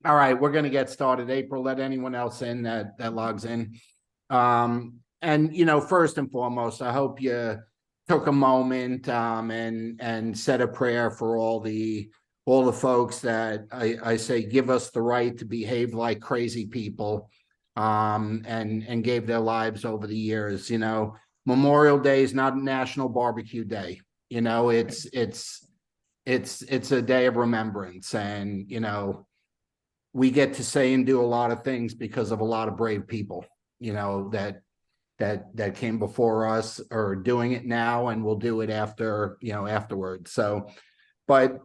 All right, we're going to get started. April, let anyone else in that logs in. And first and foremost, I hope you took a moment and said a prayer for all the folks that I say give us the right to behave like crazy people, and gave their lives over the years. Memorial Day is not National Barbecue Day. It's a day of remembrance, and we get to say and do a lot of things because of a lot of brave people, that came before us, or doing it now, and will do it afterwards. So, but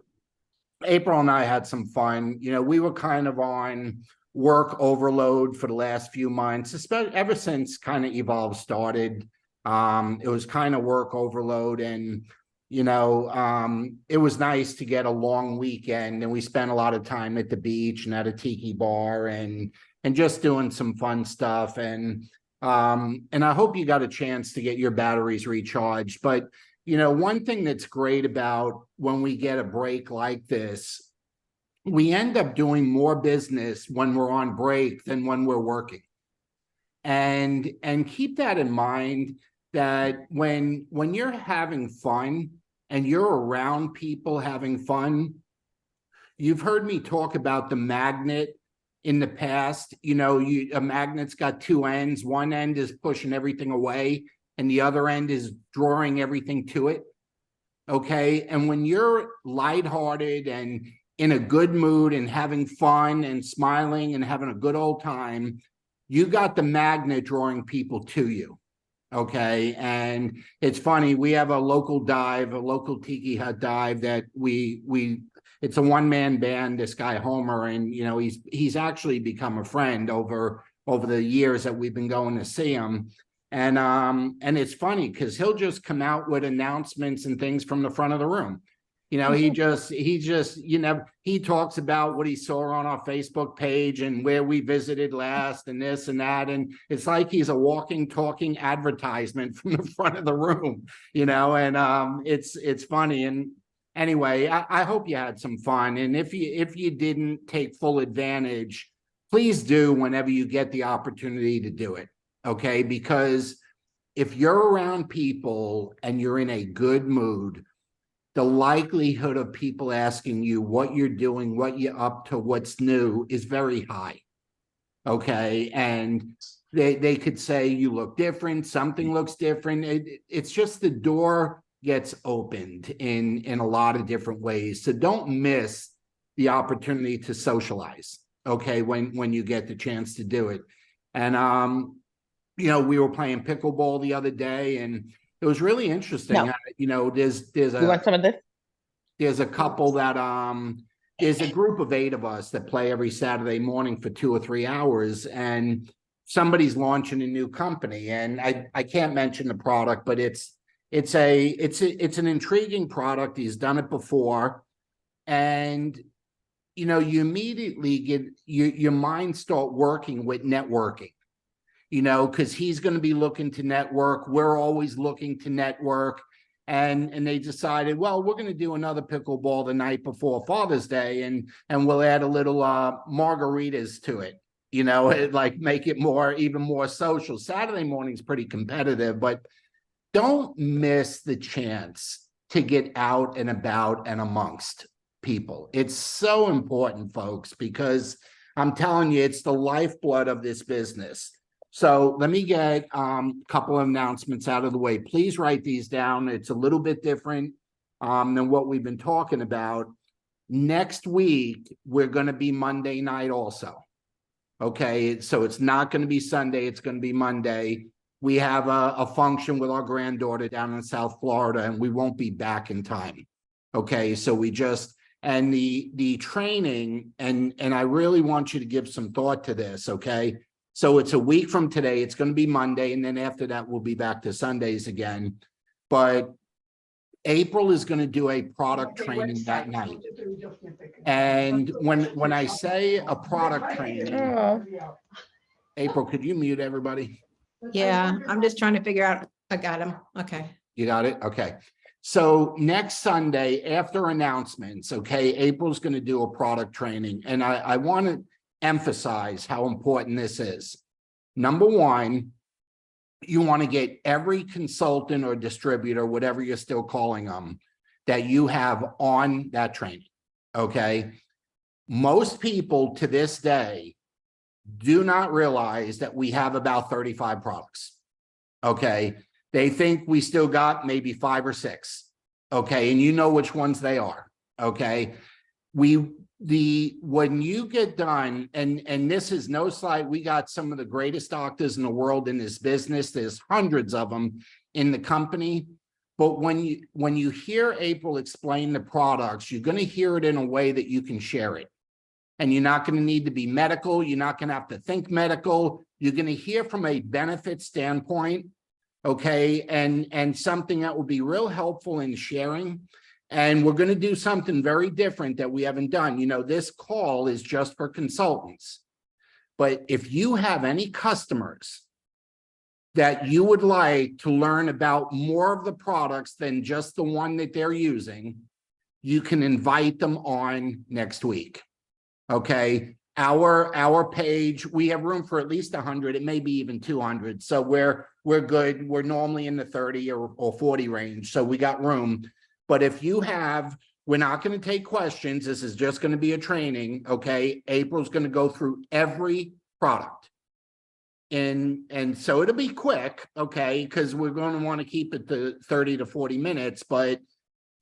April and I had some fun. We were kind of on work overload for the last few months, especially ever since kind of Evolve started. It was kind of work overload, and it was nice to get a long weekend, and we spent a lot of time at the beach and at a tiki bar and just doing some fun stuff. And I hope you got a chance to get your batteries recharged. But one thing that's great about when we get a break like this, we end up doing more business when we're on break than when we're working. And keep that in mind, that when you're having fun and you're around people having fun, you've heard me talk about the magnet in the past. A magnet's got two ends. One end is pushing everything away, and the other end is drawing everything to it. Okay. And when you're lighthearted and in a good mood and having fun and smiling and having a good old time, you got the magnet drawing people to you. Okay. And it's funny, we have a local tiki hut dive that it's a one-man band, this guy Homer, and he's actually become a friend over the years that we've been going to see him. And it's funny because he'll just come out with announcements and things from the front of the room. He talks about what he saw on our Facebook page and where we visited last and this and that. And it's like he's a walking, talking advertisement from the front of the room, and it's funny. And anyway, I hope you had some fun. And if you didn't take full advantage, please do whenever you get the opportunity to do it. Okay. Because if you're around people and you're in a good mood, the likelihood of people asking you what you're doing, what you're up to, what's new is very high. Okay. And they could say you look different, something looks different. It's just the door gets opened in a lot of different ways. So don't miss the opportunity to socialize. Okay. When you get the chance to do it. And, we were playing pickleball the other day, and it was really interesting. No. There's You want some of this? There's a couple that there's a group of 8 of us that play every Saturday morning for 2 or 3 hours, and somebody's launching a new company, and I can't mention the product, but it's an intriguing product. He's done it before, and you immediately get your mind start working with networking. Because he's going to be looking to network. We're always looking to network. And they decided, well, we're going to do another pickleball the night before Father's Day, and we'll add a little margaritas to it, like make it even more social. Saturday morning's pretty competitive, but don't miss the chance to get out and about and amongst people. It's so important, folks, because I'm telling you, it's the lifeblood of this business. So let me get a couple of announcements out of the way. Please write these down. It's a little bit different than what we've been talking about. Next week, we're going to be Monday night also. Okay, so it's not going to be Sunday. It's going to be Monday. We have a function with our granddaughter down in South Florida, and we won't be back in time. Okay, so and the training, and I really want you to give some thought to this, okay? So it's a week from today. It's going to be Monday. And then after that, we'll be back to Sundays again. But April is going to do a product training that night. And when I say a product training, April, could you mute everybody? Yeah, I'm just trying to figure out. I got him. Okay. You got it? Okay. So next Sunday after announcements, okay, April's going to do a product training. And I want to, emphasize how important this is. Number one, you want to get every consultant or distributor, whatever you're still calling them, that you have on that training, okay? Most people to this day do not realize that we have about 35 products, okay? They think we still got maybe 5 or 6, okay? And you know which ones they are, okay? When you get done, and this is no slight, we got some of the greatest doctors in the world in this business. There's hundreds of them in the company. But when you hear April explain the products, you're going to hear it in a way that you can share it. And you're not going to need to be medical. You're not going to have to think medical. You're going to hear from a benefit standpoint, okay? And something that will be real helpful in sharing. And we're going to do something very different that we haven't done. You know, this call is just for consultants. But if you have any customers that you would like to learn about more of the products than just the one that they're using, you can invite them on next week. Okay. Our page, we have room for at least 100. It may be even 200. So we're good. We're normally in the 30 or 40 range. So we got room. But if you have, we're not going to take questions. This is just going to be a training. Okay. April's going to go through every product. And so it'll be quick. Okay. Because we're going to want to keep it to 30 to 40 minutes. But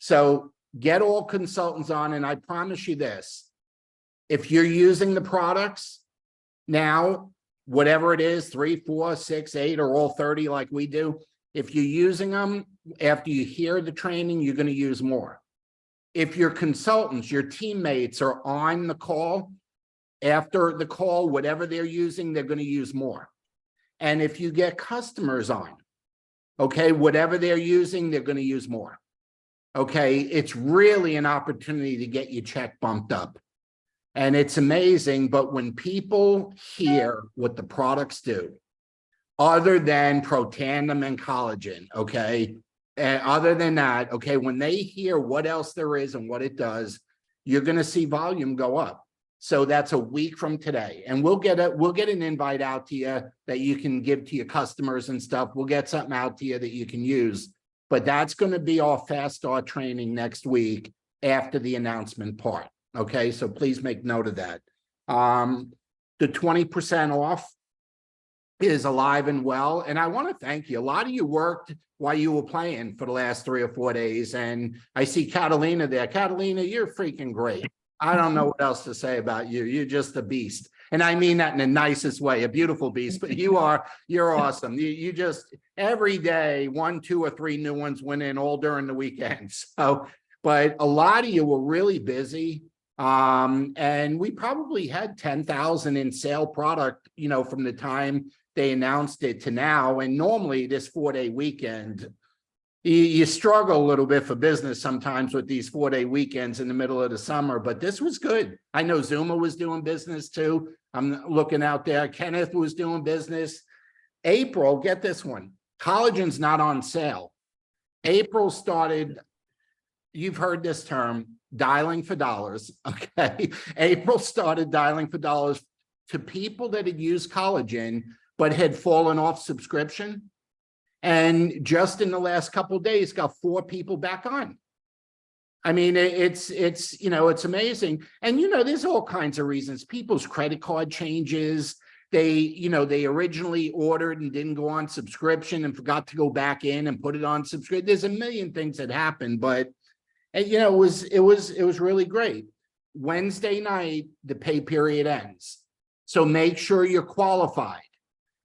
so get all consultants on. And I promise you this, if you're using the products now, whatever it is, 3, 4, 6, 8, or all 30 like we do, if you're using them, after you hear the training, you're going to use more. If your consultants, your teammates are on the call, after the call, whatever they're using, they're going to use more. And if you get customers on, okay, whatever they're using, they're going to use more. Okay, it's really an opportunity to get your check bumped up. And it's amazing, but when people hear what the products do, other than Protandim and collagen, okay, and other than that, okay, when they hear what else there is and what it does, you're going to see volume go up. So that's a week from today, and we'll get an invite out to you that you can give to your customers and stuff. We'll get something out to you that you can use, but that's going to be our fast start training next week after the announcement part. Okay, so please make note of that. The 20% off is alive and well. And I want to thank you. A lot of you worked while you were playing for the last 3 or 4 days. And I see Catalina there. Catalina, you're freaking great. I don't know what else to say about you. You're just a beast. And I mean that in the nicest way, a beautiful beast, but you're awesome. You just, every day, 1, 2, or 3 new ones went in all during the weekend. So, but a lot of you were really busy. And we probably had 10,000 in sale product, you know, from the time they announced it to now. And normally this 4-day weekend, you struggle a little bit for business sometimes with these 4-day weekends in the middle of the summer, but this was good. I know Zuma was doing business too. I'm looking out there. Kenneth was doing business. April, get this one. Collagen's not on sale. April started, you've heard this term, dialing for dollars, okay? April started dialing for dollars to people that had used collagen but had fallen off subscription. And just in the last couple of days, got 4 people back on. I mean, it's you know, it's amazing. And, you know, there's all kinds of reasons. People's credit card changes. They originally ordered and didn't go on subscription and forgot to go back in and put it on subscription. There's a million things that happened, but and, you know, it was really great. Wednesday night, the pay period ends. So make sure you're qualified.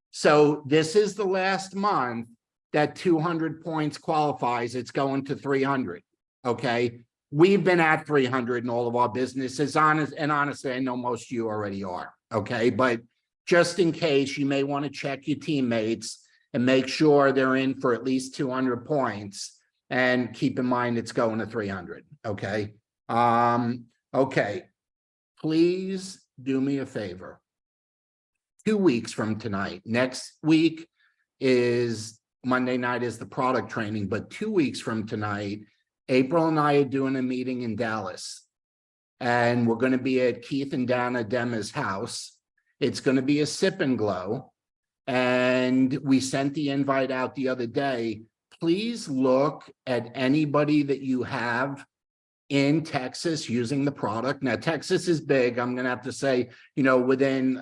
So this is the last month that 200 points qualifies. It's going to 300. Okay. We've been at 300 in all of our businesses. Honestly, I know most of you already are. Okay. But just in case, you may want to check your teammates and make sure they're in for at least 200 points. And keep in mind, it's going to 300. Okay. Okay. Please do me a favor. 2 weeks from tonight, next week is Monday night is the product training, but 2 weeks from tonight, April and I are doing a meeting in Dallas. And we're going to be at Keith and Dana Dema's house. It's going to be a sip and glow. And we sent the invite out the other day. Please look at anybody that you have in Texas using the product. Now, Texas is big. I'm going to have to say, within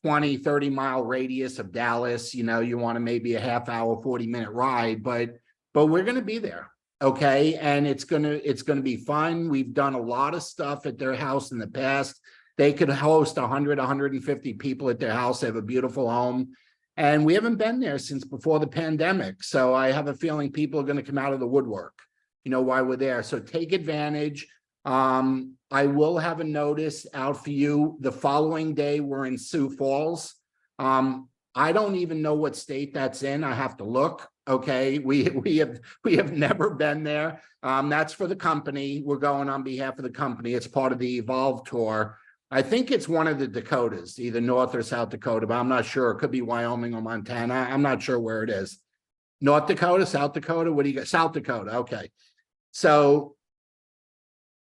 20, 30 mile radius of Dallas, you want to maybe a half hour, 40-minute ride, but we're going to be there. Okay. And it's going to be fun. We've done a lot of stuff at their house in the past. They could host 100, 150 people at their house. They have a beautiful home. And we haven't been there since before the pandemic. So I have a feeling people are going to come out of the woodwork, while we're there. So take advantage. I will have a notice out for you. The following day, we're in Sioux Falls. I don't even know what state that's in. I have to look. Okay, we have never been there. That's for the company. We're going on behalf of the company. It's part of the Evolve Tour. I think it's one of the Dakotas, either North or South Dakota, but I'm not sure. It could be Wyoming or Montana. I'm not sure where it is. North Dakota, South Dakota. What do you got? South Dakota. Okay. So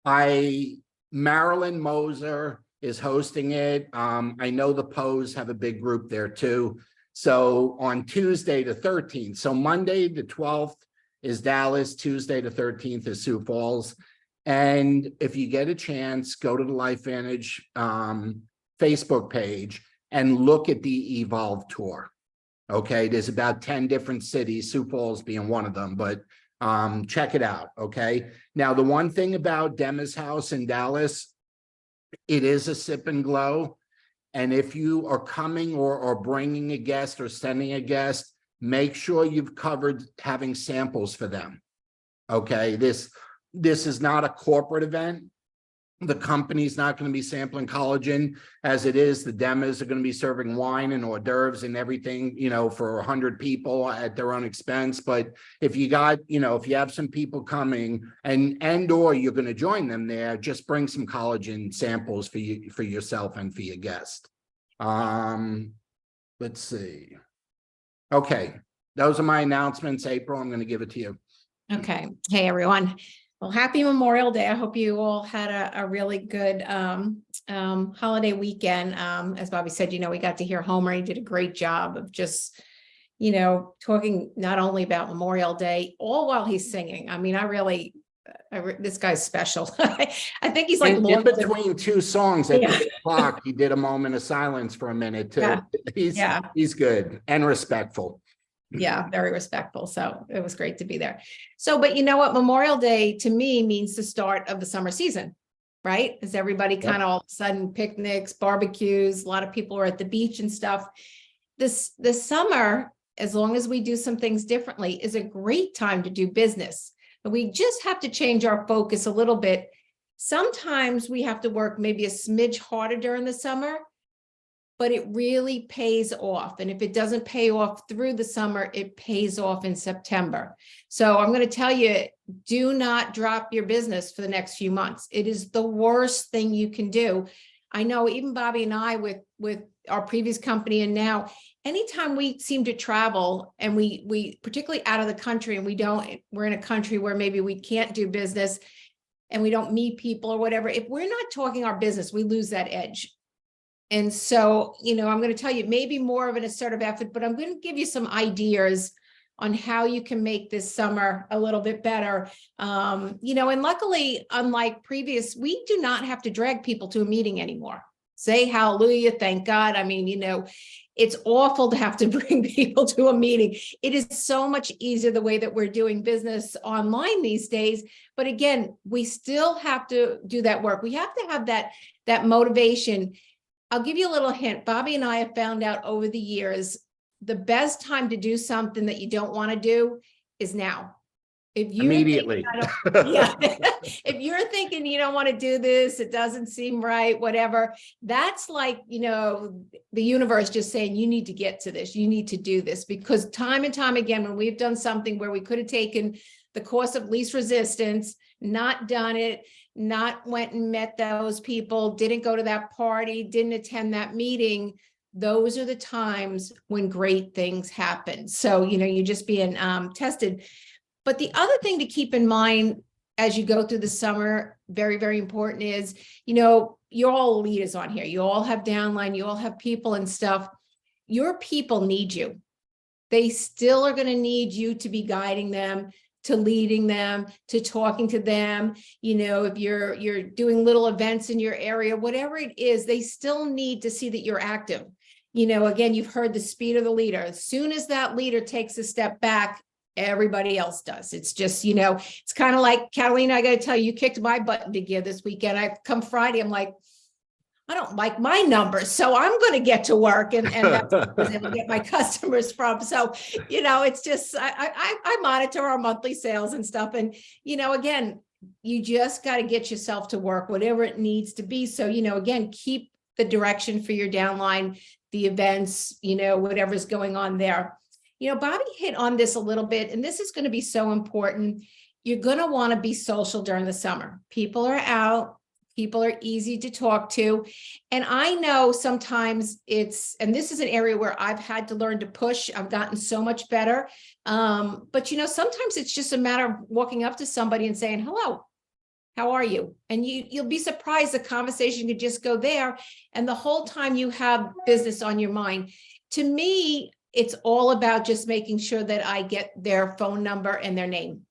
Marilyn Moser is hosting it. I know the Pose have a big group there too. So on Tuesday the 13th, so Monday the 12th is Dallas, Tuesday the 13th is Sioux Falls. And if you get a chance, go to the LifeVantage Facebook page and look at the Evolve Tour. Okay, there's about 10 different cities, Sioux Falls being one of them, but check it out. Okay. Now, the one thing about Dema's house in Dallas, it is a sip and glow. And if you are coming or bringing a guest or sending a guest, make sure you've covered having samples for them. Okay. This is not a corporate event. The company's not going to be sampling collagen as it is. The Demas are going to be serving wine and hors d'oeuvres and everything, for 100 people at their own expense. But if you got, if you have some people coming or you're going to join them there, just bring some collagen samples for yourself and for your guest. Let's see. Okay. Those are my announcements. April, I'm going to give it to you. Okay. Hey, everyone. Well, happy Memorial Day. I hope you all had a really good holiday weekend. As Bobby said, we got to hear Homer. He did a great job of just, talking not only about Memorial Day, all while he's singing. I mean, this guy's special. I think he's like in between two songs at 8 o'clock, he did a moment of silence for a minute too. Yeah. He's good and respectful. Yeah, very respectful. So it was great to be there. So, but you know what? Memorial Day to me means the start of the summer season, right? As everybody kind of all of a sudden picnics, barbecues, a lot of people are at the beach and stuff. This summer, as long as we do some things differently, is a great time to do business. But we just have to change our focus a little bit. Sometimes we have to work maybe a smidge harder during the summer, but it really pays off. And if it doesn't pay off through the summer, it pays off in September. So I'm going to tell you, do not drop your business for the next few months. It is the worst thing you can do. I know even Bobby and I with our previous company and now, anytime we seem to travel and we particularly out of the country and we're in a country where maybe we can't do business and we don't meet people or whatever, if we're not talking our business, we lose that edge. And so, I'm going to tell you maybe more of an assertive effort, but I'm going to give you some ideas on how you can make this summer a little bit better. And luckily, unlike previous, we do not have to drag people to a meeting anymore. Say hallelujah, thank God. I mean, it's awful to have to bring people to a meeting. It is so much easier the way that we're doing business online these days. But again, we still have to do that work. We have to have that motivation. I'll give you a little hint. Bobby and I have found out over the years, the best time to do something that you don't want to do is now. If you immediately, if you're thinking you don't want to do this, it doesn't seem right, whatever, that's like, the universe just saying, you need to get to this, you need to do this, because time and time again, when we've done something where we could have taken the course of least resistance, not done it, not went and met those people, didn't go to that party, didn't attend that meeting, those are the times when great things happen. So, you're just being tested. But the other thing to keep in mind as you go through the summer, very, very important is, you know, you're all leaders on here. You all have downline, you all have people and stuff. Your people need you. They still are going to need you to be guiding them, to leading them, to talking to them. You know, if you're doing little events in your area, whatever it is, they still need to see that you're active. You know, again, you've heard the speed of the leader. As soon as that leader takes a step back, everybody else does. It's just, you know, it's kind of like, Catalina, I got to tell you, you kicked my butt into gear this weekend. I come Friday, I'm like, I don't like my numbers, so I'm going to get to work, and that's where I was able to get my customers from. So, you know, it's just, I monitor our monthly sales and stuff. And, you know, again, you just got to get yourself to work, whatever it needs to be. So, you know, again, keep the direction for your downline, the events, you know, whatever's going on there. You know, Bobby hit on this a little bit, and this is going to be so important. You're going to want to be social during the summer. People are out. People are easy to talk to. And I know sometimes it's, and this is an area where I've had to learn to push. I've gotten so much better. But, you know, sometimes it's just a matter of walking up to somebody and saying, hello, how are you? And you'll be surprised the conversation could just go there. And the whole time you have business on your mind. To me, it's all about just making sure that I get their phone number and their name.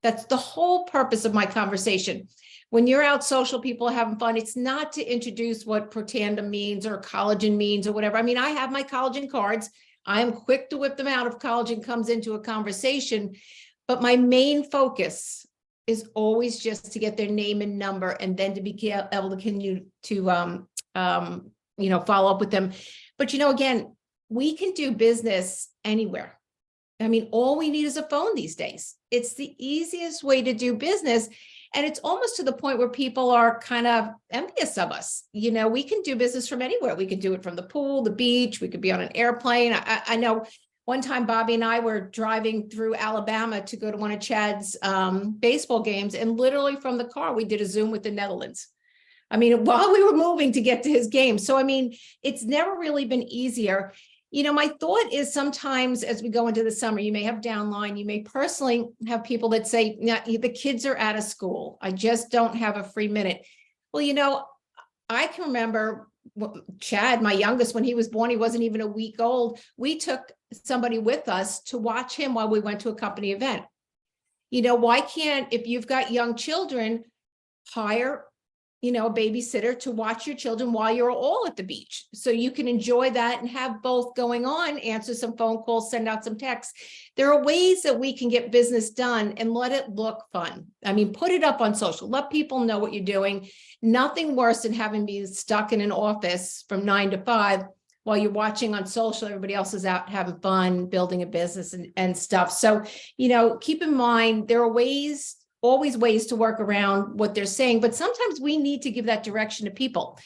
That's the whole purpose of my conversation. When you're out social, people are having fun. It's not to introduce what Protandim means or collagen means or whatever. I mean, I have my collagen cards. I am quick to whip them out if collagen comes into a conversation. But my main focus is always just to get their name and number, and then to be able to continue to, you know, follow up with them. But, you know, again, we can do business anywhere. I mean, all we need is a phone these days. It's the easiest way to do business. And it's almost to the point where people are kind of envious of us. You know, we can do business from anywhere. We can do it from the pool, the beach. We could be on an airplane. I know one time Bobby and I were driving through Alabama to go to one of Chad's baseball games. And literally from the car, we did a Zoom with the Netherlands. I mean, while we were moving to get to his game. So, I mean, it's never really been easier. You know, my thought is sometimes as we go into the summer, you may have downline, you may personally have people that say, yeah, the kids are out of school. I just don't have a free minute. Well, you know, I can remember Chad, my youngest, when he was born, he wasn't even a week old. We took somebody with us to watch him while we went to a company event. You know, why can't, if you've got young children, hire, you know, a babysitter to watch your children while you're all at the beach. So you can enjoy that and have both going on, answer some phone calls, send out some texts. There are ways that we can get business done and let it look fun. I mean, put it up on social, let people know what you're doing. Nothing worse than having been stuck in an office from 9 to 5 while you're watching on social, everybody else is out having fun, building a business and stuff. So, you know, keep in mind, there are ways, always ways to work around what they're saying, but sometimes we need to give that direction to people.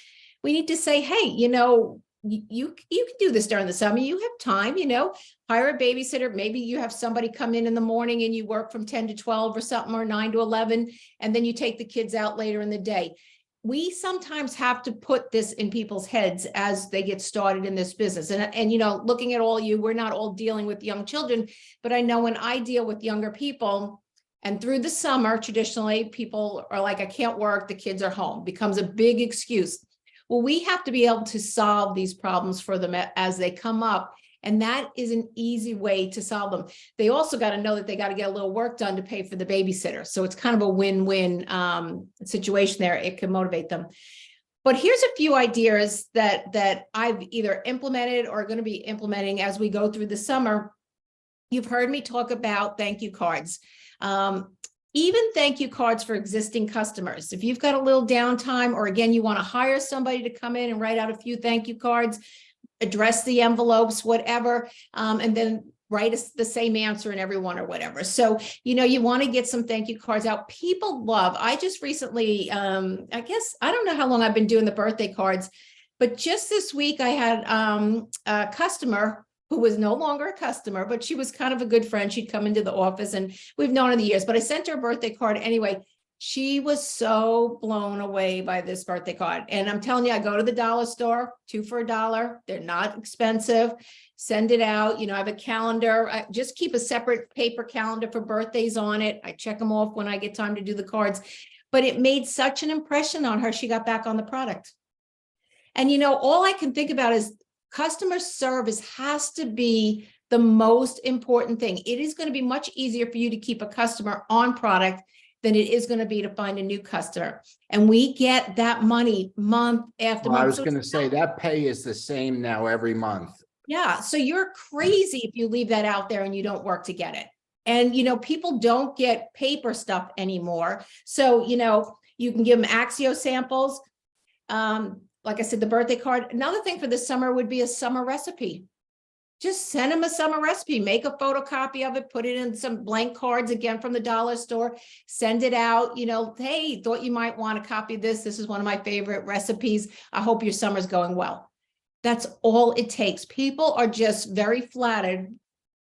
We need to say, hey, you know, you can do this during the summer. You have time, you know, hire a babysitter. Maybe you have somebody come in the morning and you work from 10 to 12 or something, or 9 to 11, and then you take the kids out later in the day. We sometimes have to put this in people's heads as they get started in this business. And you know, looking at all you, we're not all dealing with young children, but I know when I deal with younger people, and through the summer, traditionally, people are like, I can't work, the kids are home, becomes a big excuse. Well, we have to be able to solve these problems for them as they come up. And that is an easy way to solve them. They also got to know that they got to get a little work done to pay for the babysitter. So it's kind of a win-win situation there. It can motivate them. But here's a few ideas that I've either implemented or going to be implementing as we go through the summer. You've heard me talk about thank you cards. Even thank you cards for existing customers. If you've got a little downtime, or again, you want to hire somebody to come in and write out a few thank you cards, address the envelopes, whatever, and then write the same answer in every one or whatever. So, you know, you want to get some thank you cards out. People love, I just recently, I guess, I don't know how long I've been doing the birthday cards, but just this week I had a customer who was no longer a customer, but she was kind of a good friend. She'd come into the office and we've known her the years, but I sent her a birthday card anyway. She was so blown away by this birthday card. And I'm telling you, I go to the dollar store, 2 for $1. They're not expensive. Send it out. You know, I have a calendar. I just keep a separate paper calendar for birthdays on it. I check them off when I get time to do the cards. but it made such an impression on her, she got back on the product. And, you know, all I can think about is customer service has to be the most important thing. It is going to be much easier for you to keep a customer on product than it is going to be to find a new customer. And we get that money month after Well, I month. was So going to say that pay is the same now every month. yeah, so you're crazy if you leave that out there and you don't work to get it. And, you know, people don't get paper stuff anymore. So, you know, you can give them Axio samples. Like I said, the birthday card. Another thing for this summer would be a summer recipe. Just send them a summer recipe, make a photocopy of it, put it in some blank cards again from the dollar store, send it out, you know, hey, thought you might want to copy this. This is one of my favorite recipes. I hope your summer's going well. That's all it takes. People are just very flattered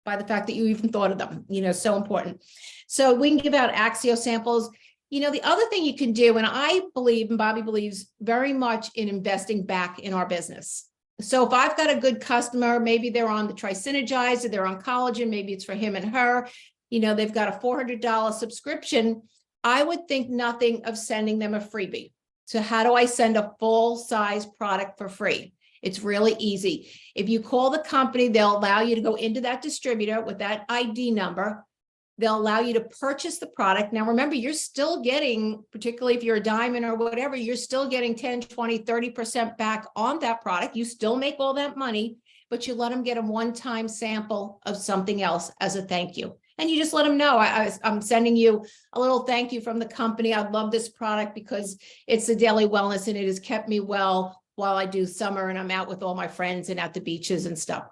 by the fact that you even thought of them, you know, so important. So we can give out Axio samples. You know, the other thing you can do, and I believe, and Bobby believes very much in investing back in our business. So if I've got a good customer, maybe they're on the Tri-Synergizer, they're on collagen, maybe it's for him and her, you know, they've got a $400 subscription. I would think nothing of sending them a freebie. So how do I send a full size product for free? It's really easy. If you call the company, they'll allow you to go into that distributor with that ID number. They'll allow you to purchase the product. Now, remember, you're still getting, particularly if you're a diamond or whatever, you're still getting 10, 20, 30% back on that product. You still make all that money, but you let them get a one-time sample of something else as a thank you. And you just let them know, I'm sending you a little thank you from the company. I love this product because it's the daily wellness and it has kept me well while I do summer and I'm out with all my friends and at the beaches and stuff.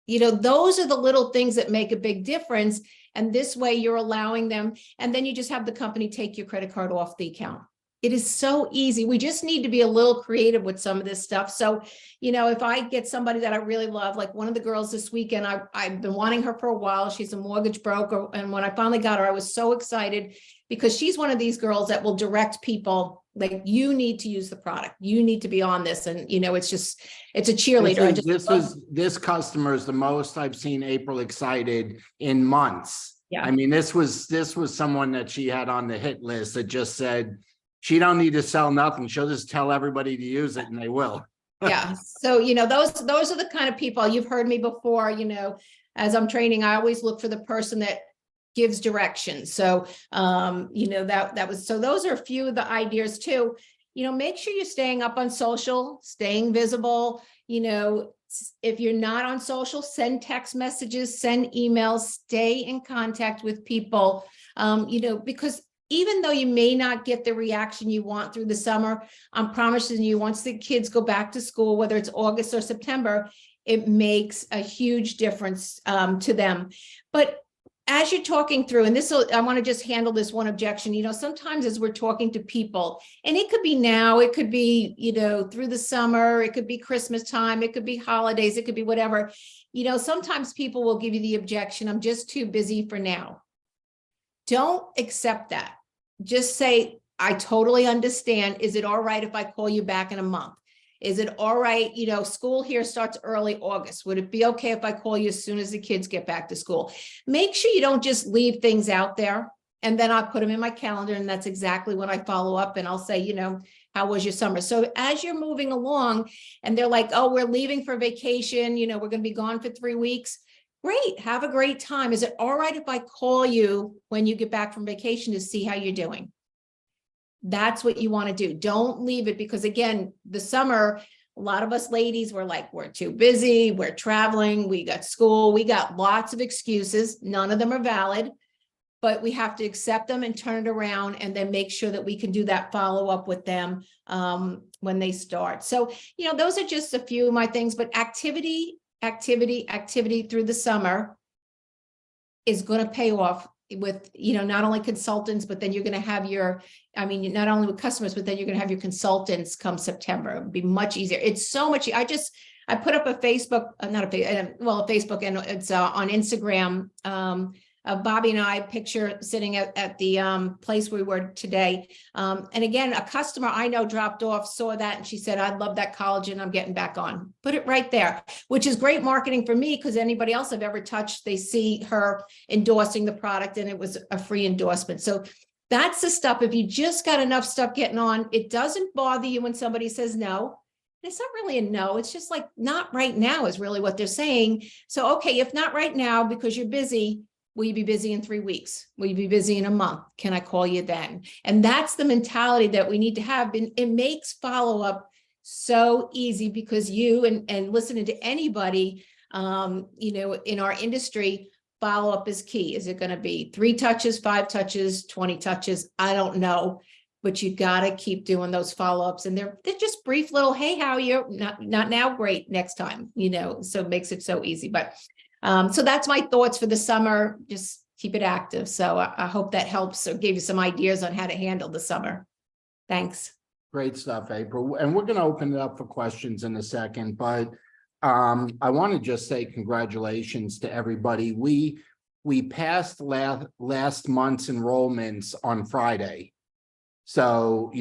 You know, those are the little things that make a big difference. And this way you're allowing them, and then you just have the company take your credit card off the account. It is so easy. We just need to be a little creative with some of this stuff. So, you know, if I get somebody that I really love, like one of the girls this weekend, I've been wanting her for a while. She's a mortgage broker. And when I finally got her, I was so excited because she's one of these girls that will direct people like, you need to use the product. You need to be on this. And, you know, it's a cheerleader. This customer is the most I've seen April excited in months. Yeah. I mean, this was someone that she had on the hit list that just said, she don't need to sell nothing. She'll just tell everybody to use it and they will. Yeah. So, you know, those are the kind of people. You've heard me before, you know, as I'm training, I always look for the person that gives direction. So, you know, that was, so those are a few of the ideas too. You know, make sure you're staying up on social, staying visible. You know, if you're not on social, send text messages, send emails, stay in contact with people, you know, because even though you may not get the reaction you want through the summer, I'm promising you, once the kids go back to school, whether it's August or September, it makes a huge difference to them. But as you're talking through, and I want to just handle this one objection, you know, sometimes as we're talking to people, and it could be now, it could be, you know, through the summer, it could be Christmas time, it could be holidays, it could be whatever, you know, sometimes people will give you the objection, I'm just too busy for now. Don't accept that. Just say, I totally understand. Is it all right if I call you back in a month? Is it all right? You know, school here starts early August. Would it be okay if I call you as soon as the kids get back to school? Make sure you don't just leave things out there and then I'll put them in my calendar. And that's exactly when I follow up and I'll say, you know, how was your summer? So as you're moving along and they're like, oh, we're leaving for vacation. You know, we're going to be gone for 3 weeks. Great. Have a great time. Is it all right if I call you when you get back from vacation to see how you're doing? That's what you want to do. Don't leave it, because again, the summer, a lot of us ladies were like, we're too busy. We're traveling. We got school. We got lots of excuses. None of them are valid, but we have to accept them and turn it around and then make sure that we can do that follow up with them when they start. So, you know, those are just a few of my things, but activity through the summer is going to pay off with, you know, not only consultants, but then you're going to have not only with customers, but then you're going to have your consultants come September. It'll be much easier. It's so much. I put up a Facebook, a Facebook, and it's on Instagram, Bobby and I picture sitting at the place we were today. And again, a customer I know dropped off, saw that, and she said, I love that collagen. I'm getting back on. Put it right there, which is great marketing for me, because anybody else I've ever touched, they see her endorsing the product and it was a free endorsement. So That's the stuff, if you just got enough stuff getting on, it doesn't bother you when somebody says no. It's not really a no, it's just like, not right now is really what they're saying. So, okay, if not right now, because you're busy, will you be busy in 3 weeks? Will you be busy in a month? Can I call you then? And that's the mentality that we need to have. And it makes follow-up so easy, because you and listening to anybody, in our industry, follow-up is key. Is it going to be 3 touches, 5 touches, 20 touches? I don't know, but you got to keep doing those follow-ups, and they're just brief little, hey, how are you? Not now, great, next time, so it makes it so easy. But so that's my thoughts for the summer. Just keep it active. So I hope that helps or gave you some ideas on how to handle the summer. Thanks. Great stuff, April. And we're going to open it up for questions in a second, but I want to just say congratulations to everybody. We passed last month's enrollments on Friday. So,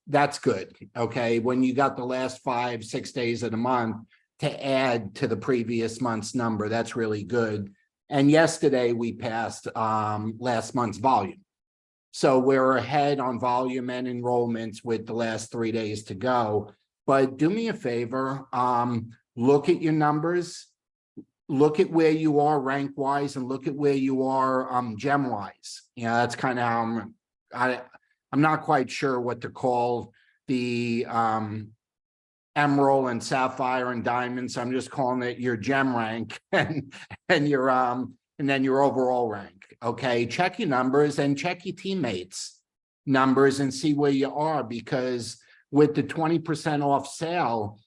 that's good. Okay. When you got the last 5-6 days of the month to add to the previous month's number, that's really good. And yesterday we passed last month's volume. So we're ahead on volume and enrollments with the last 3 days to go. But do me a favor, look at your numbers, look at where you are rank wise, and look at where you are gem wise. That's kind of how I'm not quite sure what to call the emerald and sapphire and diamonds. I'm just calling it your gem rank and your and then your overall rank. Okay, check your numbers and check your teammates' numbers and see where you are, because with the 20% off sale,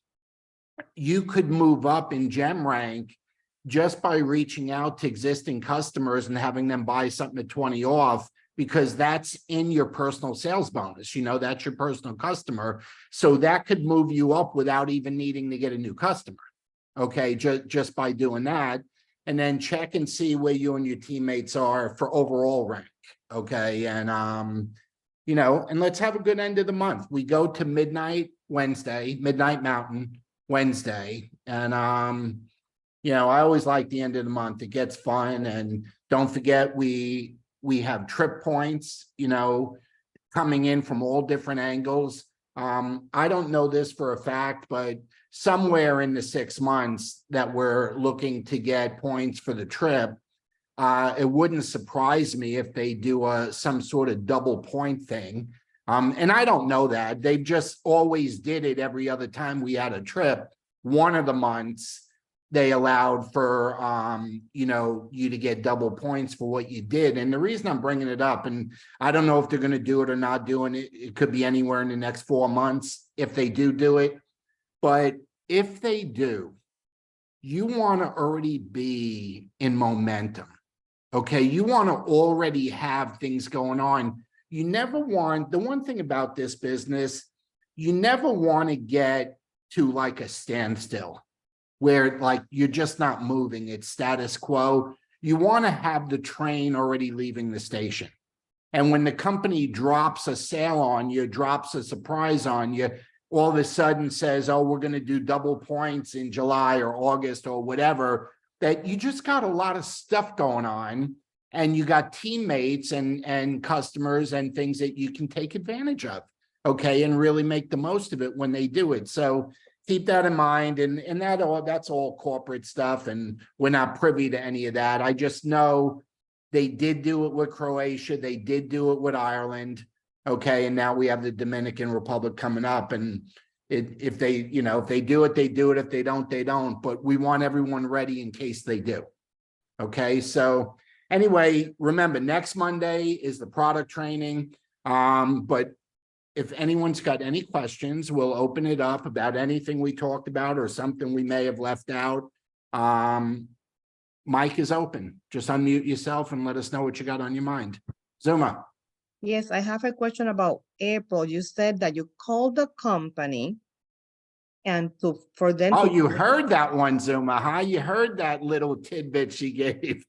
you could move up in gem rank just by reaching out to existing customers and having them buy something at 20 off, because that's in your personal sales bonus. That's your personal customer. So that could move you up without even needing to get a new customer. Okay, just by doing that. And then check and see where you and your teammates are for overall rank. Okay. And, and let's have a good end of the month. We go to midnight Mountain Wednesday. And, I always like the end of the month. It gets fun. And don't forget, we have trip points, coming in from all different angles. I don't know this for a fact, but somewhere in the 6 months that we're looking to get points for the trip, it wouldn't surprise me if they do some sort of double point thing. And I don't know that. They've just always did it every other time we had a trip. One of the months they allowed for, you to get double points for what you did. And the reason I'm bringing it up, and I don't know if they're going to do it or not doing it, it could be anywhere in the next 4 months if they do it. But if they do, you want to already be in momentum. Okay. You want to already have things going on. You never want, the one thing about this business, you never want to get to like a standstill where like you're just not moving, it's status quo. You want to have the train already leaving the station. And when the company drops a sale on you, drops a surprise on you, all of a sudden says, oh, we're going to do double points in July or August or whatever, that you just got a lot of stuff going on, and you got teammates and customers and things that you can take advantage of. Okay. And really make the most of it when they do it. So keep that in mind. And that's all corporate stuff. And we're not privy to any of that. I just know they did do it with Croatia. They did do it with Ireland. Okay. And now we have the Dominican Republic coming up. And if they do it, they do it. If they don't, they don't. But we want everyone ready in case they do. Okay. So anyway, remember, next Monday is the product training. But if anyone's got any questions, we'll open it up about anything we talked about or something we may have left out. Mic is open. Just unmute yourself and let us know what you got on your mind. Zuma. Yes, I have a question about April. You said that you called the company and for them Oh, to— you heard that one, Zuma, huh? You heard that little tidbit she gave.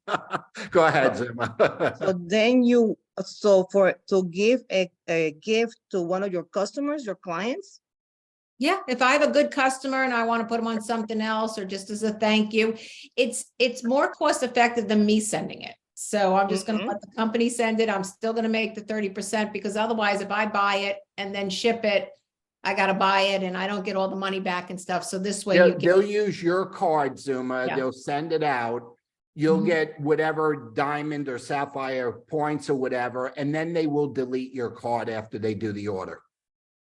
Go ahead, Zuma. So then to give a gift to one of your customers, your clients? Yeah, if I have a good customer and I want to put them on something else or just as a thank you, it's more cost effective than me sending it. So I'm just gonna Mhm. let the company send it. I'm still gonna make the 30% because otherwise if I buy it and then ship it, I gotta buy it and I don't get all the money back and stuff. So this way you They'll can, use your card, Zuma. Yeah. They'll send it out. You'll Mhm. get whatever diamond or sapphire points or whatever, and then they will delete your card after they do the order.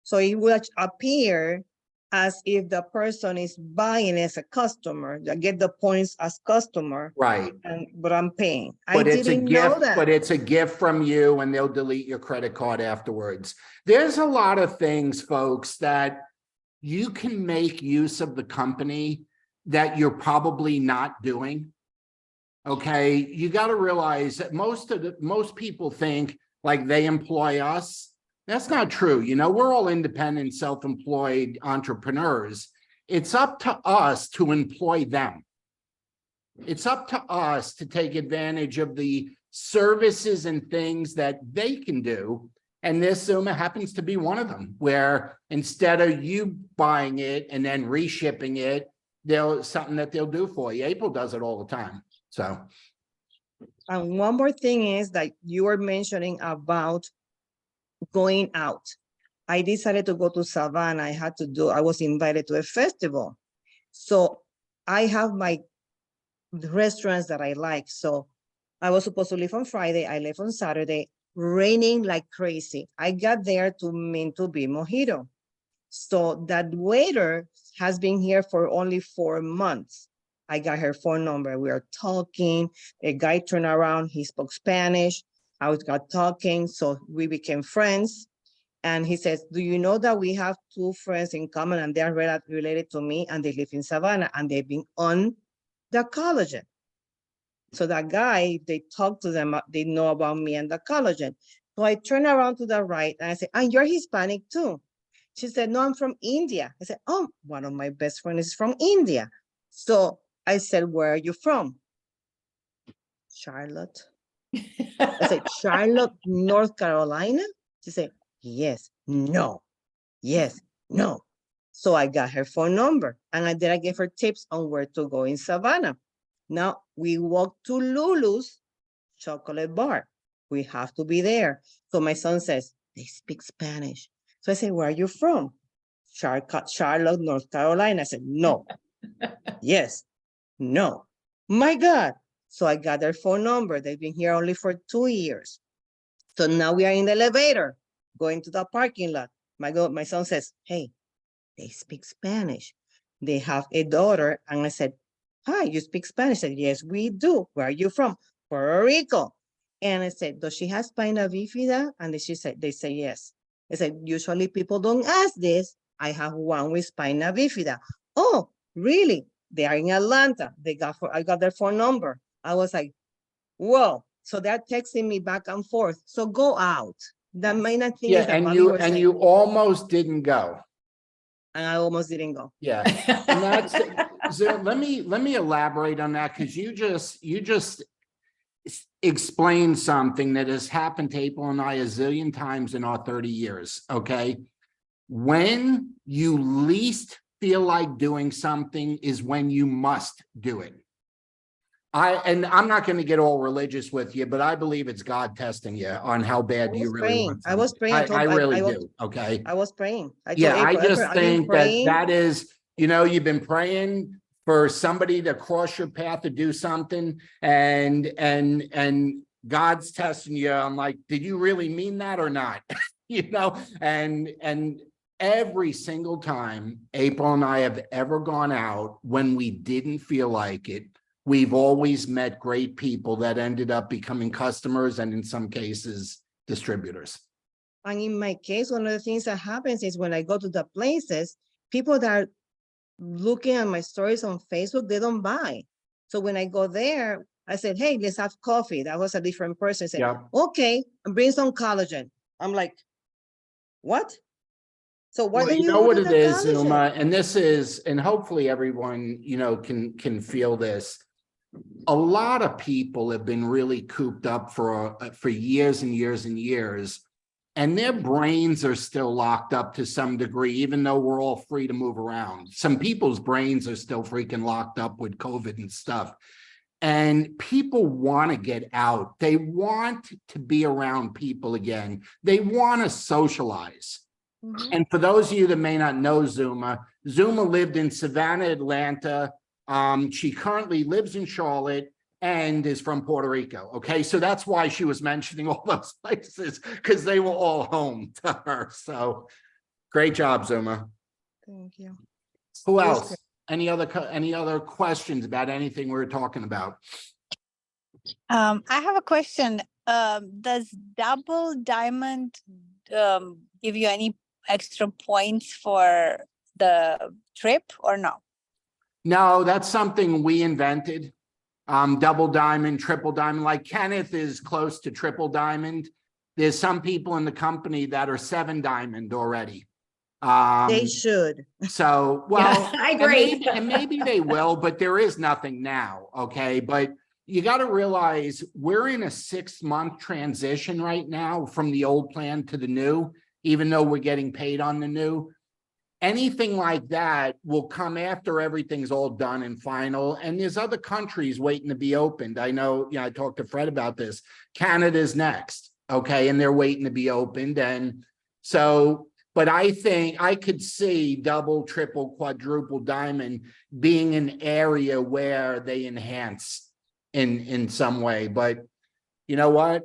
So it will appear as if the person is buying as a customer, I get the points as customer, Right. but I'm paying. I But it's a didn't know gift, that. but it's a gift from you and they'll delete your credit card afterwards. There's a lot of things, folks, that you can make use of the company that you're probably not doing. Okay, you got to realize that most people think like they employ us. That's not true. You know, we're all independent, self-employed entrepreneurs. It's up to us to employ them. It's up to us to take advantage of the services and things that they can do. And this Zuma happens to be one of them, where instead of you buying it and then reshipping it, something that they'll do for you. April does it all the time. So, And one more thing is that you were mentioning about going out. I decided to go to Savannah. I was invited to a festival. So I have my restaurants that I like. So I was supposed to leave on Friday. I left on Saturday, raining like crazy. I got there to mean to be Mojito. So that waiter has been here for only 4 months. I got her phone number. We are talking. A guy turned around. He spoke Spanish. I got talking. So we became friends. And he says, do you know that we have 2 friends in common and they're related to me and they live in Savannah and they've been on the collagen. So that guy, they talk to them, they know about me and the collagen. So I turn around to the right and I say, and you're Hispanic too. She said, no, I'm from India. I said, oh, one of my best friends is from India. So I said, where are you from? Charlotte. I said, Charlotte, North Carolina? She said, yes, no, yes, no. So I got her phone number and I gave her tips on where to go in Savannah. Now we walk to Lulu's chocolate bar. We have to be there. So my son says, they speak Spanish. So I say, where are you from? Charlotte, North Carolina. I said, no, yes, no. My God. So I got their phone number. They've been here only for 2 years. So now we are in the elevator, going to the parking lot. My son says, hey, they speak Spanish. They have a daughter. And I said, hi, you speak Spanish? I said, yes, we do. Where are you from? Puerto Rico. And I said, does she have spina bifida? And they say yes. I said, usually people don't ask this. I have one with spina bifida. Oh, really? They are in Atlanta. I got their phone number. I was like, whoa. So they're texting me back and forth. So go out. The main thing yeah, is that and Bobby was saying, you almost didn't go. and I almost didn't go. Yeah. And that's, so let me elaborate on that, because you just explained something that has happened to April and I a zillion times in our 30 years. Okay. When you least feel like doing something is when you must do it. I'm not going to get all religious with you, but I believe it's God testing you on how bad do you really want I was something. praying. I really do. Okay. I was praying. I told Yeah, I April, just I've been think that praying. that is, you know, you've been praying for somebody to cross your path to do something, and God's testing you. I'm like, did you really mean that or not? You know, and every single time April and I have ever gone out when we didn't feel like it, we've always met great people that ended up becoming customers and in some cases distributors. And in my case, one of the things that happens is when I go to the places, people that are looking at my stories on Facebook, they don't buy. So when I go there, I said, hey, let's have coffee. That was a different person. I said, Yeah. okay, and bring some collagen. I'm like, what? So why Well, don't you you know what order it the is, collagen? Zuma, and this is, and hopefully everyone, you know, can feel this. A lot of people have been really cooped up for years and years and years, and their brains are still locked up to some degree, even though we're all free to move around. Some people's brains are still freaking locked up with COVID and stuff. And people want to get out. They want to be around people again. They want to socialize. Mhm. And for those of you that may not know Zuma, Zuma lived in Savannah, Atlanta. She currently lives in Charlotte and is from Puerto Rico. Okay, so that's why she was mentioning all those places, because they were all home to her. So great job, Zuma. Thank you. Who It was else? great. Any other questions about anything we were talking about? I have a question. Does Double Diamond give you any extra points for the trip or no? No, that's something we invented. Double diamond, triple diamond, like Kenneth is close to triple diamond. There's some people in the company that are 7 diamond already. They should. So, well, I and agree. maybe they will, but there is nothing now. Okay. But you got to realize we're in a 6-month transition right now from the old plan to the new, even though we're getting paid on the new. Anything like that will come after everything's all done and final. And there's other countries waiting to be opened. I know, I talked to Fred about this. Canada's next. Okay. And they're waiting to be opened. And so, but I think I could see double, triple, quadruple diamond being an area where they enhance in some way. But you know what?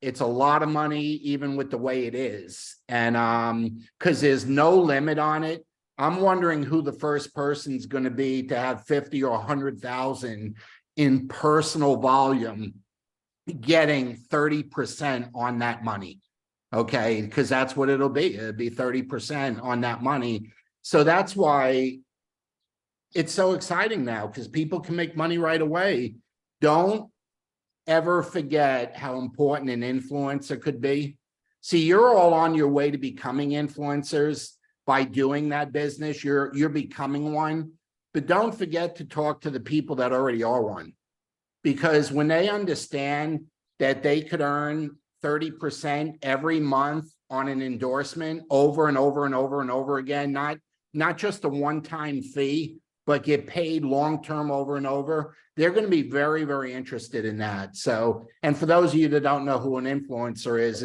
It's a lot of money, even with the way it is. And because there's no limit on it. I'm wondering who the first person's going to be to have 50 or 100,000 in personal volume, getting 30% on that money. Okay, because that's what it'll be. It'll be 30% on that money. So that's why it's so exciting now, because people can make money right away. Don't ever forget how important an influencer could be. See, you're all on your way to becoming influencers by doing that business. You're becoming one, but don't forget to talk to the people that already are one, because when they understand that they could earn 30% every month on an endorsement over and over and over and over again, not just a one-time fee, but get paid long-term over and over, they're going to be very, very interested in that. So, and for those of you that don't know who an influencer is,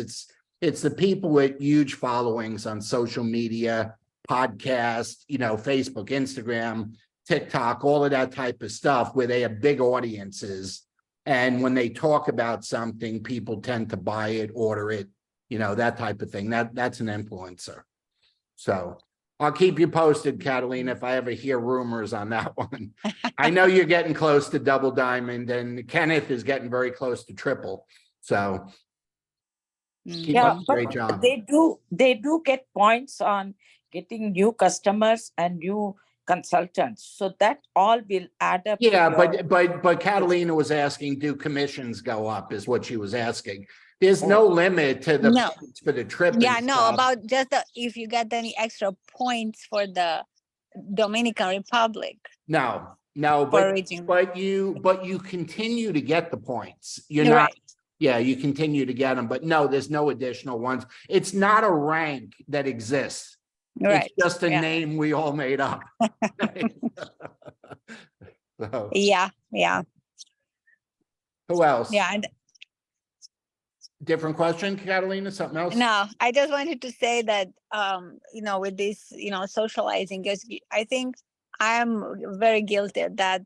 it's the people with huge followings on social media, podcasts, Facebook, Instagram, TikTok, all of that type of stuff, where they have big audiences. And when they talk about something, people tend to buy it, order it, that type of thing. That's an influencer. So I'll keep you posted, Catalina, if I ever hear rumors on that one. I know you're getting close to double diamond, and Kenneth is getting very close to triple. So keep Yeah, up the but great job. they do get points on getting new customers and new consultants. So that all will add up. to Yeah, your- but Catalina was asking, do commissions go up, is what she was asking. There's no limit to the No. points for the trip. and Yeah, no, stuff. about just if you get any extra points for the Dominican Republic No, for but reaching. but you continue to get the points. You're not. Right. Yeah, you continue to get them, but no, there's no additional ones. It's not a rank that exists. Right. It's just a yeah. name we all made up. So, Yeah. Yeah. who else? Yeah. And Different question, Catalina, something else? no, I just wanted to say that, with this, socializing, because I think I'm very guilty of that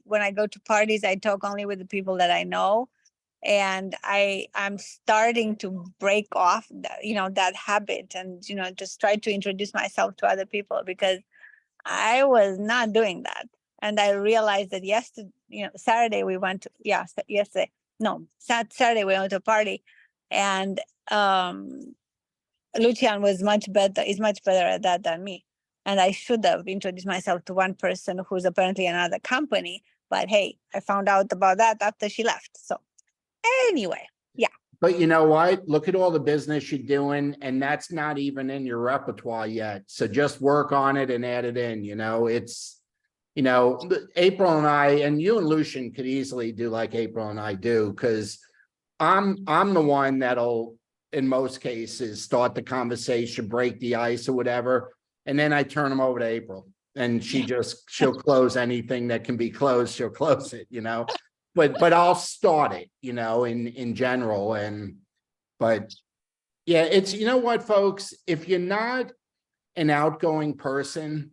when I go to parties, I talk only with the people that I know. And I'm starting to break off that habit and, just try to introduce myself to other people, because I was not doing that. And I realized that Saturday we went to, yesterday, no, Saturday we went to a party, and Lucian is much better at that than me. And I should have introduced myself to one person who's apparently another company, but hey, I found out about that after she left. So anyway, yeah. But you know what? Look at all the business you're doing, and that's not even in your repertoire yet. So just work on it and add it in. April and I, and you and Lucian could easily do like April and I do, because I'm the one that'll, in most cases, start the conversation, break the ice or whatever, and then I turn them over to April. And she'll close anything that can be closed, she'll close it, but I'll start it, in general but yeah, it's, you know what, folks, if you're not an outgoing person,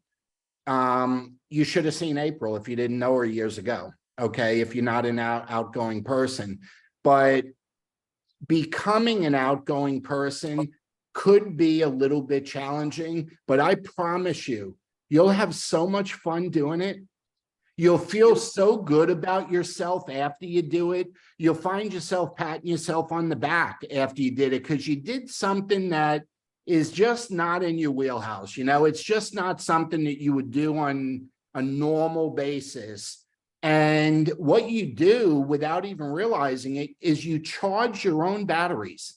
you should have seen April if you didn't know her years ago. Okay. If you're not an outgoing person, but becoming an outgoing person could be a little bit challenging, but I promise you, you'll have so much fun doing it. You'll feel so good about yourself after you do it. You'll find yourself patting yourself on the back after you did it because you did something that is just not in your wheelhouse. It's just not something that you would do on a normal basis. And what you do without even realizing it is you charge your own batteries.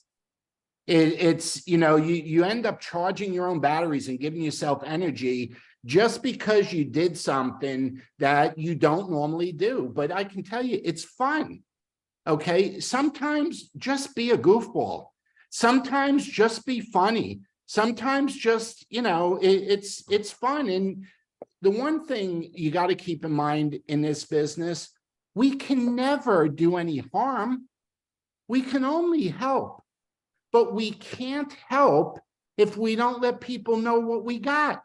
It's, you end up charging your own batteries and giving yourself energy just because you did something that you don't normally do. But I can tell you, it's fun. Okay. Sometimes just be a goofball. Sometimes just be funny. Sometimes just, it's fun. And the one thing you got to keep in mind in this business, we can never do any harm. We can only help, but we can't help if we don't let people know what we got.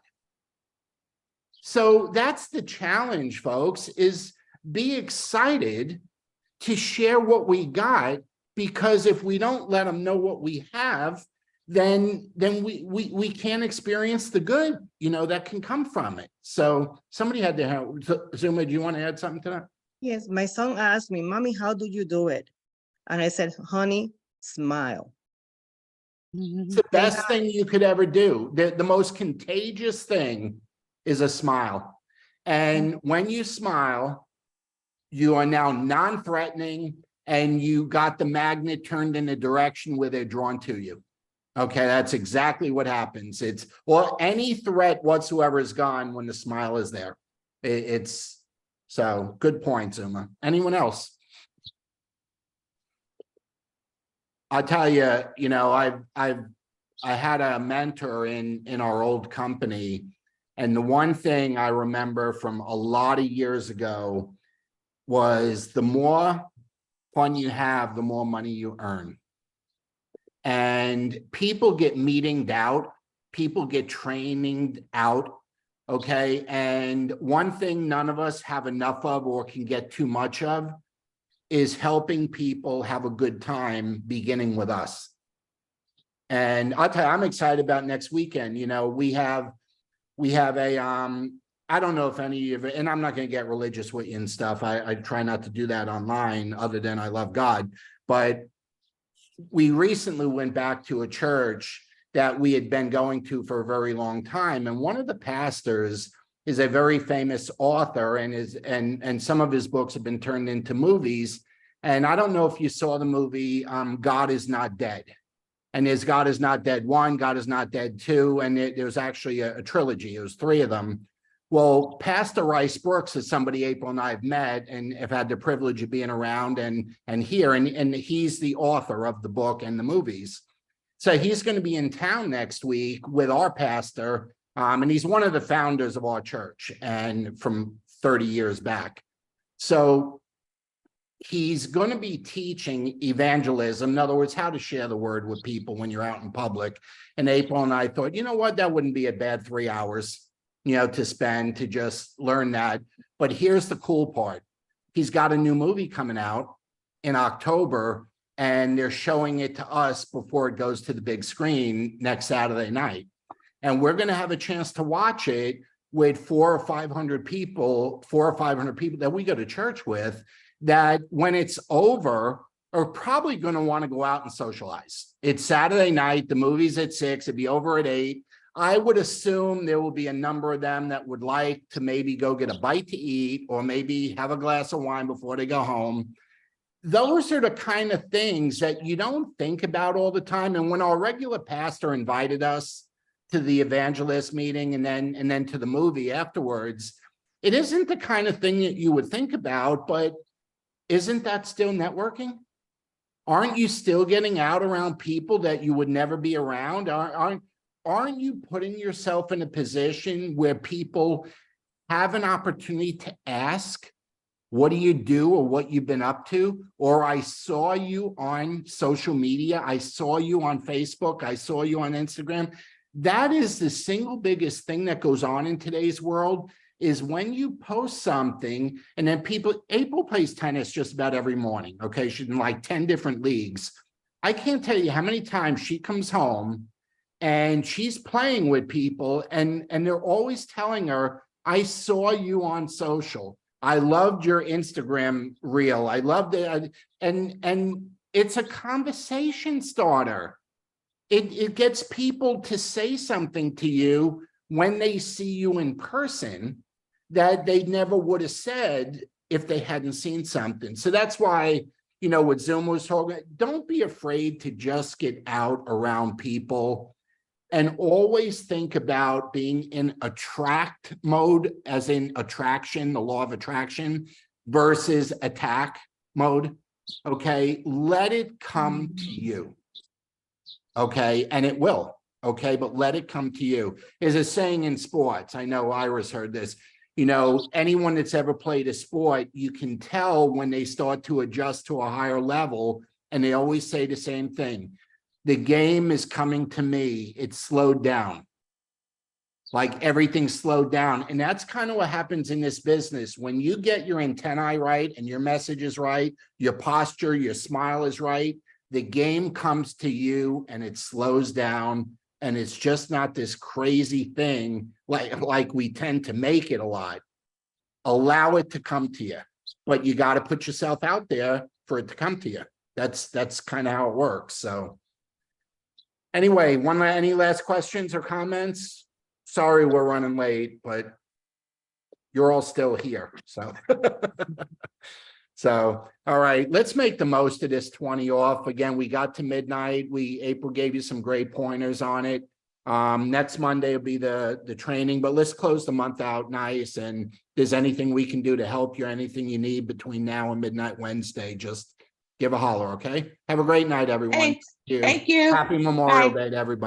So that's the challenge, folks, is be excited to share what we got, because if we don't let them know what we have, then we can't experience the good, that can come from it. So somebody had to help. Zuma, do you want to add something to that? Yes, my son asked me, Mommy, how do you do it? And I said, honey, smile. It's the best thing you could ever do. The most contagious thing is a smile. And when you smile, you are now non-threatening and you got the magnet turned in a direction where they're drawn to you. Okay, that's exactly what happens. Any threat whatsoever is gone when the smile is there. So good point, Zuma. Anyone else? I'll tell you, I had a mentor in our old company, and the one thing I remember from a lot of years ago was the more fun you have, the more money you earn. And people get meetinged out, people get training out, okay? And one thing none of us have enough of or can get too much of is helping people have a good time, beginning with us. And I'll tell you, I'm excited about next weekend. We have a, I don't know if any of it, and I'm not going to get religious with you and stuff. I try not to do that online other than I love God. But we recently went back to a church that we had been going to for a very long time. And one of the pastors is a very famous author, and some of his books have been turned into movies. And I don't know if you saw the movie, God Is Not Dead. And there's God Is Not Dead 1, God Is Not Dead 2, and there was actually a trilogy. It was 3 of them. Well, Pastor Rice Brooks is somebody April and I have met and have had the privilege of being around and here, and he's the author of the book and the movies. So he's going to be in town next week with our pastor, and he's one of the founders of our church and from 30 years back. So he's going to be teaching evangelism, in other words, how to share the word with people when you're out in public. And April and I thought, you know what, that wouldn't be a bad 3 hours, to spend to just learn that. But here's the cool part. He's got a new movie coming out in October, and they're showing it to us before it goes to the big screen next Saturday night. And we're going to have a chance to watch it with 400 or 500 people that we go to church with, that when it's over are probably going to want to go out and socialize. It's Saturday night. The movie's at 6. It'd be over at 8. I would assume there will be a number of them that would like to maybe go get a bite to eat or maybe have a glass of wine before they go home. Those are the kind of things that you don't think about all the time. And when our regular pastor invited us to the evangelist meeting and then to the movie afterwards, it isn't the kind of thing that you would think about, but isn't that still networking? Aren't you still getting out around people that you would never be around? Aren't you putting yourself in a position where people have an opportunity to ask, what do you do or what you've been up to? Or I saw you on social media. I saw you on Facebook. I saw you on Instagram. That is the single biggest thing that goes on in today's world, is when you post something and then April plays tennis just about every morning. Okay. She's in like 10 different leagues. I can't tell you how many times she comes home and she's playing with people and they're always telling her, I saw you on social. I loved your Instagram reel. I loved it. And it's a conversation starter. It gets people to say something to you when they see you in person that they never would have said if they hadn't seen something. So that's why, you know, what Zoom was talking, don't be afraid to just get out around people. And always think about being in attract mode, as in attraction, the law of attraction, versus attack mode. Okay, let it come to you. Okay, and it will. Okay, but let it come to you. There's a saying in sports. I know Iris heard this. You know, anyone that's ever played a sport, you can tell when they start to adjust to a higher level, and they always say the same thing. The game is coming to me. It's slowed down. Like everything's slowed down. And that's kind of what happens in this business. When you get your antennae right and your message is right, your posture, your smile is right, the game comes to you and it slows down. And it's just not this crazy thing like we tend to make it a lot. Allow it to come to you, but you got to put yourself out there for it to come to you. That's kind of how it works. So anyway, any last questions or comments? Sorry, we're running late, but you're all still here. So, all right, let's make the most of this 20 off. Again, we got to midnight. April gave you some great pointers on it. Next Monday will be the training, but let's close the month out nice. And if there's anything we can do to help you, anything you need between now and midnight Wednesday, just give a holler, okay? Have a great night, everyone. Thanks. Thank you. Thank you. Happy Memorial Bye. Day to everybody.